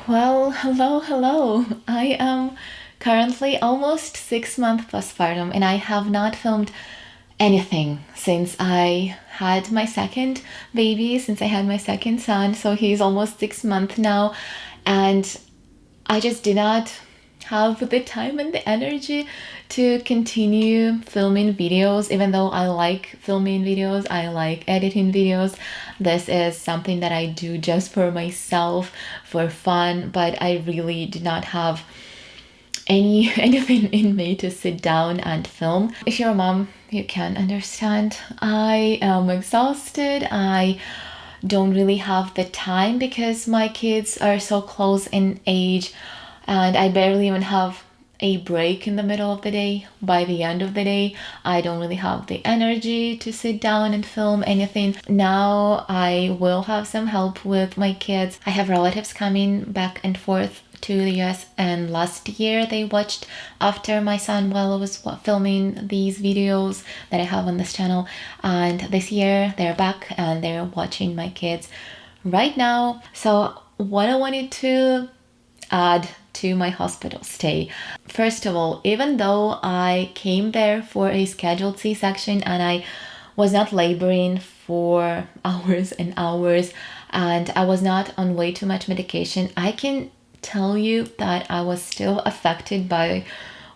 Well, hello. I am currently almost 6 months postpartum and I have not filmed anything since I had my second baby, since I had my second son. So he's almost 6 months now. And I just did not have the time and the energy to continue filming videos, even though I like filming videos, I like editing videos. This is something that I do just for myself, for fun, but I really did not have anything in me to sit down and film. If you're a mom, you can understand. I am exhausted. I don't really have the time because my kids are so close in age and I barely even have a break in the middle of the day. By the end of the day, I don't really have the energy to sit down and film anything. Now I will have some help with my kids. I have relatives coming back and forth to the US, and last year they watched after my son while I was filming these videos that I have on this channel, and this year they're back and they're watching my kids right now. So what I wanted to add to my hospital stay. First of all, even though I came there for a scheduled C-section and I was not laboring for hours and hours and I was not on way too much medication, I can tell you that I was still affected by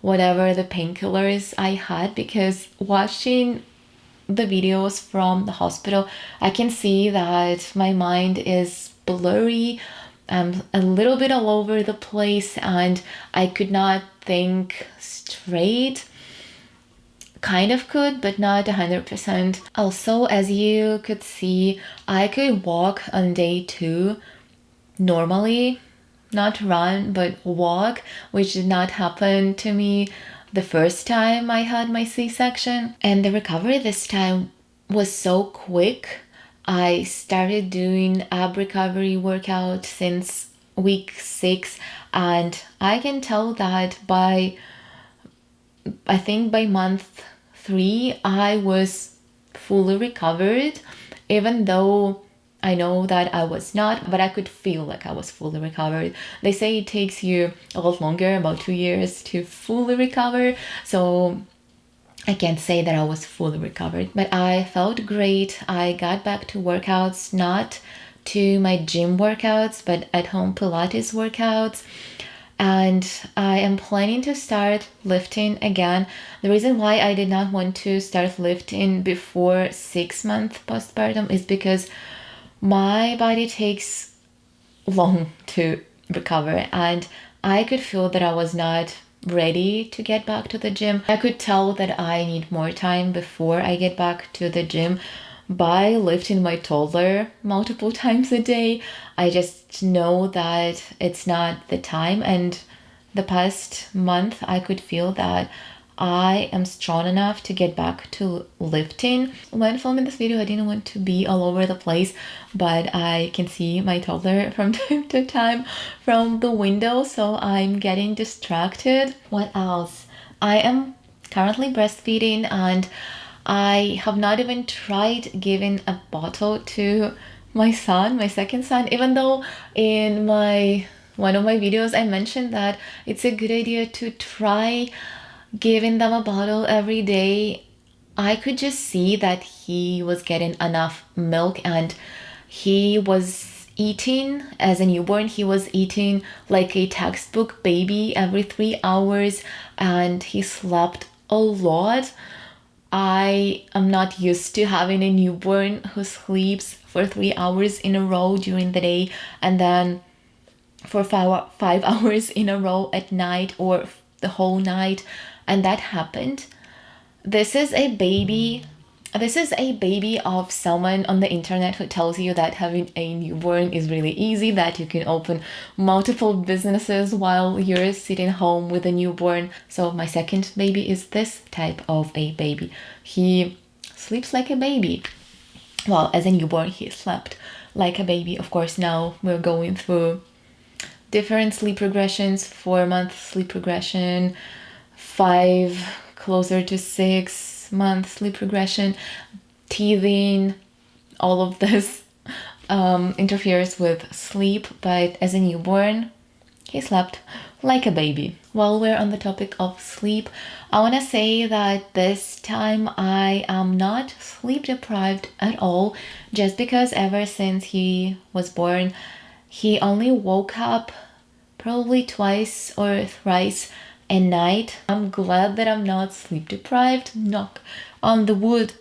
whatever the painkillers I had, because watching the videos from the hospital, I can see that my mind is blurry. I'm a little bit all over the place and I could not think straight. Kind of could, but not 100%. Also, as you could see, I could walk on day 2 normally, not run, but walk, which did not happen to me the first time I had my C-section. And the recovery this time was so quick. I started doing ab recovery workout since week 6, and I can tell that I think by month 3, I was fully recovered, even though I know that I was not, but I could feel like I was fully recovered. They say it takes you a lot longer, about 2 years, to fully recover. So I can't say that I was fully recovered, but I felt great. I got back to workouts, not to my gym workouts, but at home Pilates workouts. And I am planning to start lifting again. The reason why I did not want to start lifting before 6 months postpartum is because my body takes long to recover, and I could feel that I was not ready to get back to the gym. I could tell that I need more time before I get back to the gym by lifting my toddler multiple times a day. I just know that it's not the time, and the past month I could feel that I am strong enough to get back to lifting. When filming this video, I didn't want to be all over the place, but I can see my toddler from time to time from the window, so I'm getting distracted. What else? I am currently breastfeeding and I have not even tried giving a bottle to my son, my second son, even though in one of my videos I mentioned that it's a good idea to try giving them a bottle every day. I could just see that he was getting enough milk and he was eating as a newborn. He was eating like a textbook baby every 3 hours and he slept a lot. I am not used to having a newborn who sleeps for 3 hours in a row during the day and then for 5 hours in a row at night, or the whole night. And that happened. This is a baby of someone on the internet who tells you that having a newborn is really easy, that you can open multiple businesses while you're sitting home with a newborn. So my second baby is this type of a baby. He sleeps like a baby. Well, as a newborn, he slept like a baby. Of course, now we're going through different sleep regressions, 4-month sleep regression, 5 closer to 6-month sleep regression, teething, all of this interferes with sleep. But as a newborn, he slept like a baby. While we're on the topic of sleep, I want to say that this time I am not sleep deprived at all, just because ever since he was born, he only woke up probably twice or thrice a night. I'm glad that I'm not sleep deprived. Knock on the wood.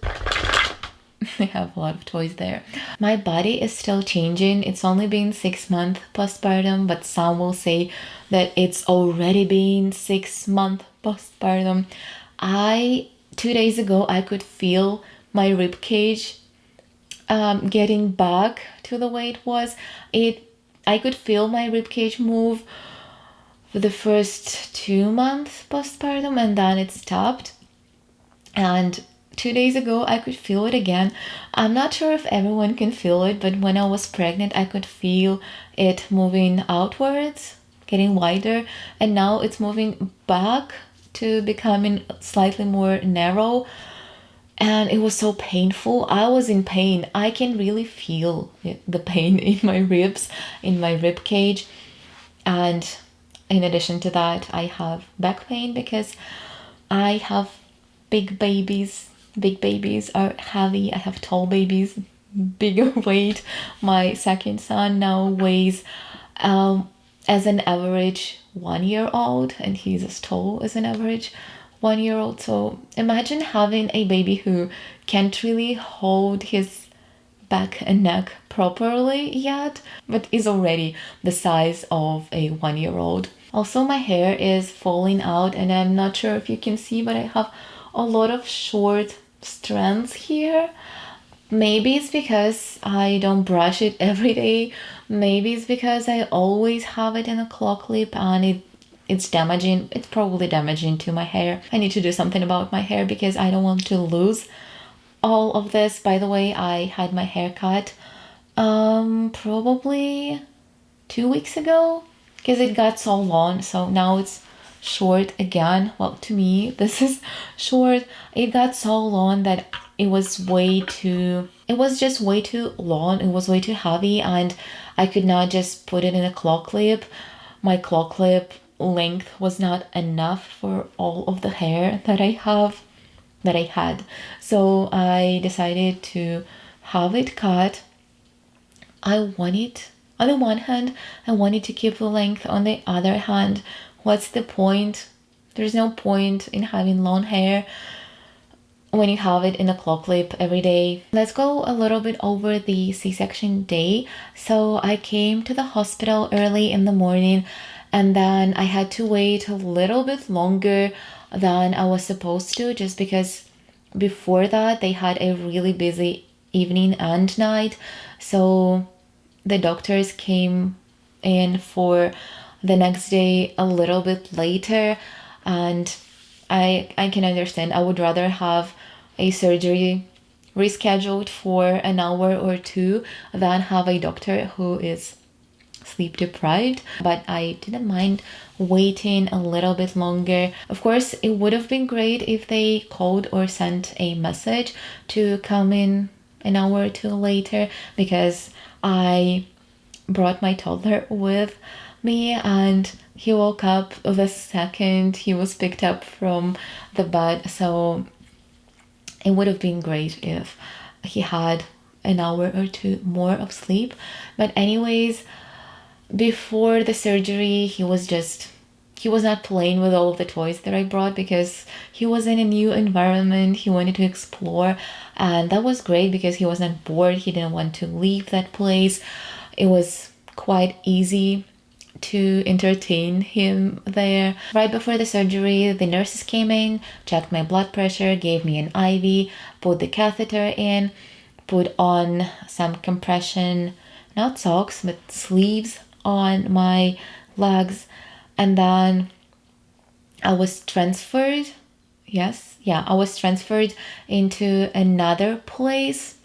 I have a lot of toys there. My body is still changing. It's only been 6 months postpartum, but some will say that it's already been 6 months postpartum. 2 days ago, I could feel my rib cage getting back to the way it was. I could feel my rib cage move for the first 2 months postpartum, and then it stopped. And 2 days ago, I could feel it again. I'm not sure if everyone can feel it, but when I was pregnant, I could feel it moving outwards, getting wider, and now it's moving back to becoming slightly more narrow. And it was so painful. I was in pain. I can really feel the pain in my ribs, in my rib cage. And in addition to that, I have back pain because I have big babies. Big babies are heavy. I have tall babies, bigger weight. My second son now weighs as an average 1-year-old, and he's as tall as an average 1-year-old. So imagine having a baby who can't really hold his back and neck properly yet, but is already the size of a 1-year-old. Also, my hair is falling out, and I'm not sure if you can see, but I have a lot of short strands here. Maybe it's because I don't brush it every day. Maybe it's because I always have it in a claw clip and it's damaging. It's probably damaging to my hair. I need to do something about my hair because I don't want to lose all of this. By the way, I had my hair cut probably 2 weeks ago because it got so long. So now it's short again. Well, to me, this is short. It got so long that it was just way too long. It was way too heavy, and I could not just put it in a claw clip. My claw clip length was not enough for all of the hair that I had. So I decided to have it cut. On the one hand, I wanted to keep the length. On the other hand, what's the point? There's no point in having long hair when you have it in a claw clip every day. Let's go a little bit over the C-section day. So I came to the hospital early in the morning, and then I had to wait a little bit longer than I was supposed to, just because before that they had a really busy evening and night. So the doctors came in for the next day a little bit later, and I can understand. I would rather have a surgery rescheduled for an hour or two than have a doctor who is sleep deprived. But I didn't mind waiting a little bit longer. Of course, it would have been great if they called or sent a message to come in an hour or two later, because I brought my toddler with me and he woke up the second he was picked up from the bed. So it would have been great if he had an hour or two more of sleep. But anyways, before the surgery, he was not playing with all of the toys that I brought because he was in a new environment. He wanted to explore, and that was great because he was not bored. He didn't want to leave that place. It was quite easy to entertain him there. Right before the surgery, the nurses came in, checked my blood pressure, gave me an IV, put the catheter in, put on some compression, not socks, but sleeves on my legs, and then I was transferred. I was transferred into another place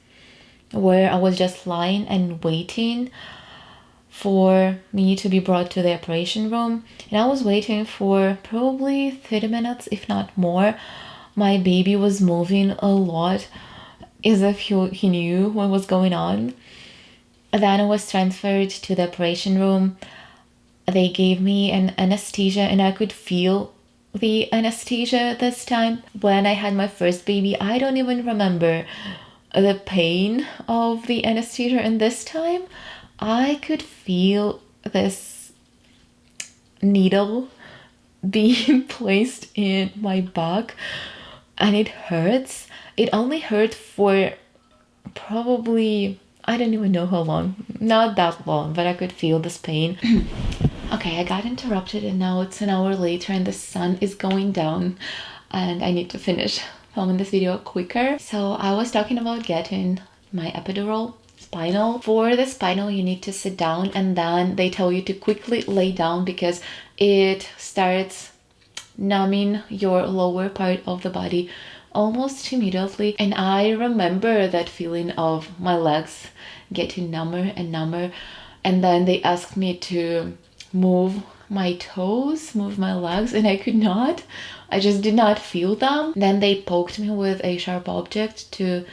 where I was just lying and waiting for me to be brought to the operation room. And I was waiting for probably 30 minutes, if not more. My baby was moving a lot as if he knew what was going on. Then I was transferred to the operation room. they gave me an anesthesia, and I could feel the anesthesia this time. When I had my first baby, I don't even remember the pain of the anesthesia, and this time I could feel this needle being placed in my back, and it hurts. It only hurt for probably, I don't even know how long, not that long, but I could feel this pain. Okay, I got interrupted, and now it's an hour later and the sun is going down, and I need to finish filming this video quicker. So I was talking about getting my epidural spinal. For the spinal, you need to sit down, and then they tell you to quickly lay down because it starts numbing your lower part of the body almost immediately. And I remember that feeling of my legs getting number and number, and then they asked me to move my toes, move my legs, and I could not. I just did not feel them. Then they poked me with a sharp object to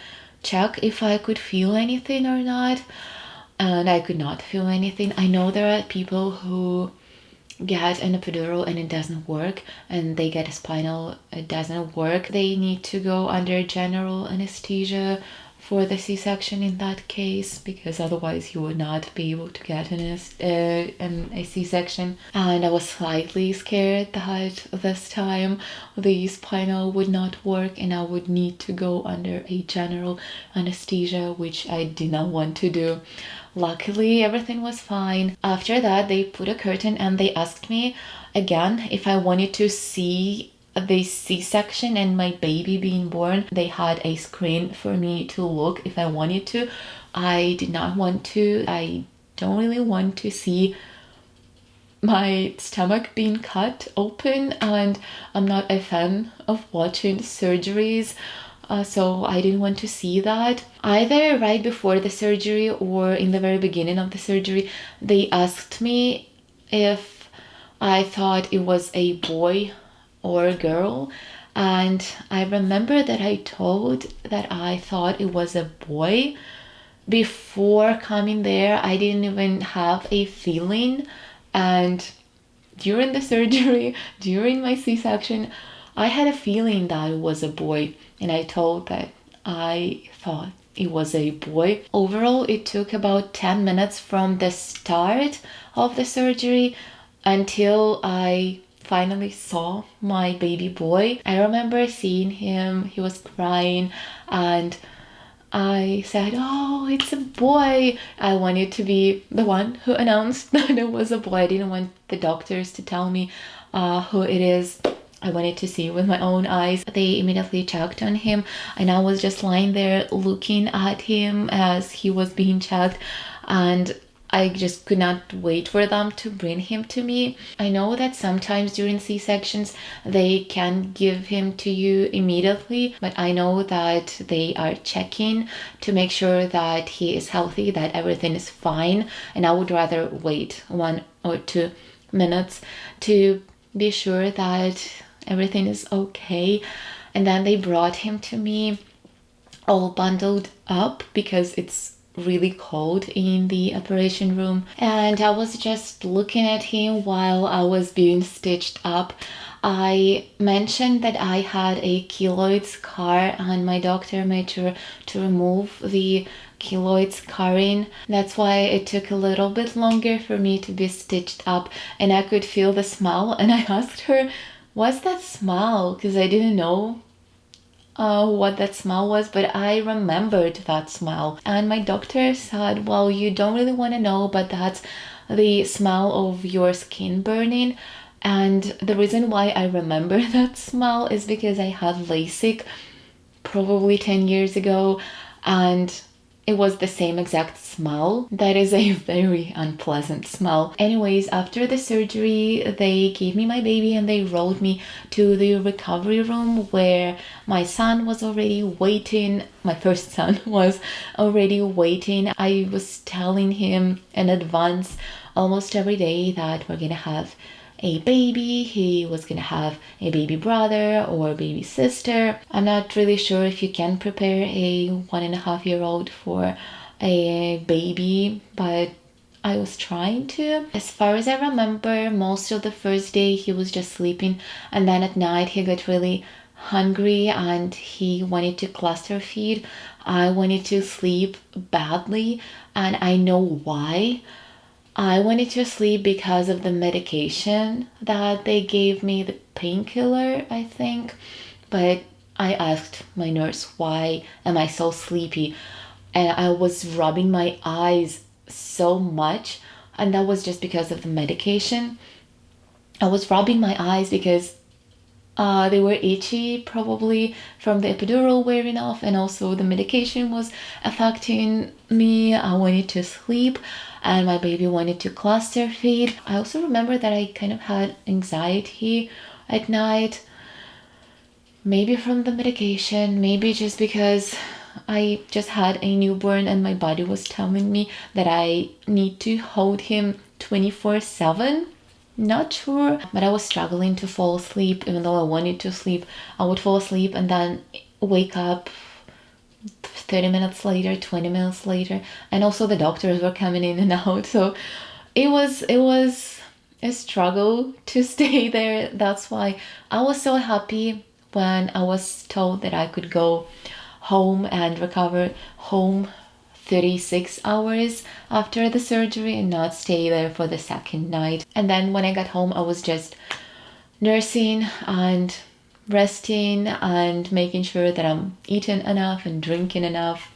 check if I could feel anything or not, and I could not feel anything. I know there are people who get an epidural and it doesn't work, and they get a spinal, it doesn't work. They need to go under general anesthesia for the C-section in that case, because otherwise you would not be able to get a C-section. And I was slightly scared that this time the spinal would not work and I would need to go under a general anesthesia, which I did not want to do. Luckily, everything was fine. After that, they put a curtain and they asked me again if I wanted to see the C-section and my baby being born. They had a screen for me to look if I wanted to. I did not want to. I don't really want to see my stomach being cut open, and I'm not a fan of watching surgeries. So I didn't want to see that. Either right before the surgery or in the very beginning of the surgery, they asked me if I thought it was a boy or a girl. And I remember that I told that I thought it was a boy. Before coming there, I didn't even have a feeling. And during the surgery, during my C-section, I had a feeling that it was a boy, and I told that I thought it was a boy. Overall, it took about 10 minutes from the start of the surgery until I finally saw my baby boy. I remember seeing him, he was crying, and I said, "Oh, it's a boy." I wanted to be the one who announced that it was a boy. I didn't want the doctors to tell me who it is. I wanted to see with my own eyes. They immediately checked on him, and I was just lying there looking at him as he was being checked, and I just could not wait for them to bring him to me. I know that sometimes during C-sections they can give him to you immediately, but I know that they are checking to make sure that he is healthy, that everything is fine, and I would rather wait 1 or 2 minutes to be sure that everything is okay. And then they brought him to me all bundled up because it's really cold in the operation room, and I was just looking at him while I was being stitched up. I mentioned that I had a keloid scar, and my doctor made sure to remove the keloid scarring. That's why it took a little bit longer for me to be stitched up, and I could feel the smell, and I asked her, "What's that smell?" because I didn't know what that smell was, but I remembered that smell. And my doctor said, "Well, you don't really want to know, but that's the smell of your skin burning." And the reason why I remember that smell is because I had LASIK probably 10 years ago, and it was the same exact smell. That is a very unpleasant smell. Anyways, after the surgery, they gave me my baby and they rolled me to the recovery room where my son was already waiting. My first son was already waiting. I was telling him in advance almost every day that we're gonna have a baby. He was gonna have a baby brother or a baby sister. I'm not really sure if you can prepare a 1.5-year-old for a baby, but I was trying to. As far as I remember, most of the first day he was just sleeping, and then at night he got really hungry and he wanted to cluster feed. I wanted to sleep badly, and I know why. I wanted to sleep because of the medication that they gave me, the painkiller, I think. But I asked my nurse, why am I so sleepy? And I was rubbing my eyes so much, and that was just because of the medication. I was rubbing my eyes because they were itchy, probably from the epidural wearing off, and also the medication was affecting me. I wanted to sleep, and my baby wanted to cluster feed. I also remember that I kind of had anxiety at night, maybe from the medication, maybe just because I just had a newborn and my body was telling me that I need to hold him 24/7. Not sure, but I was struggling to fall asleep. Even though I wanted to sleep, I would fall asleep and then wake up 30 minutes later, 20 minutes later, and also the doctors were coming in and out. So it was a struggle to stay there. That's why I was so happy when I was told that I could go home and recover home 36 hours after the surgery and not stay there for the second night. And then when I got home, I was just nursing and resting and making sure that I'm eating enough and drinking enough.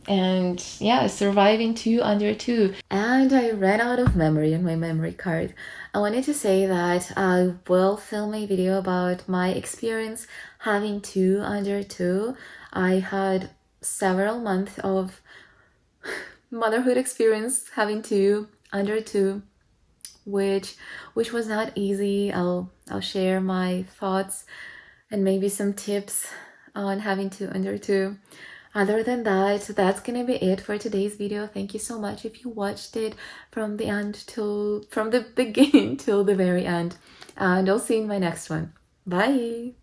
And yeah, surviving 2 under 2. And I ran out of memory on my memory card. I wanted to say that I will film a video about my experience having 2 under 2. I had several months of motherhood experience having 2 under 2, which was not easy. I'll share my thoughts and maybe some tips on having 2 under 2. Other than that, that's gonna be it for today's video. Thank you so much if you watched it from the beginning till the very end, and I'll see you in my next one. Bye.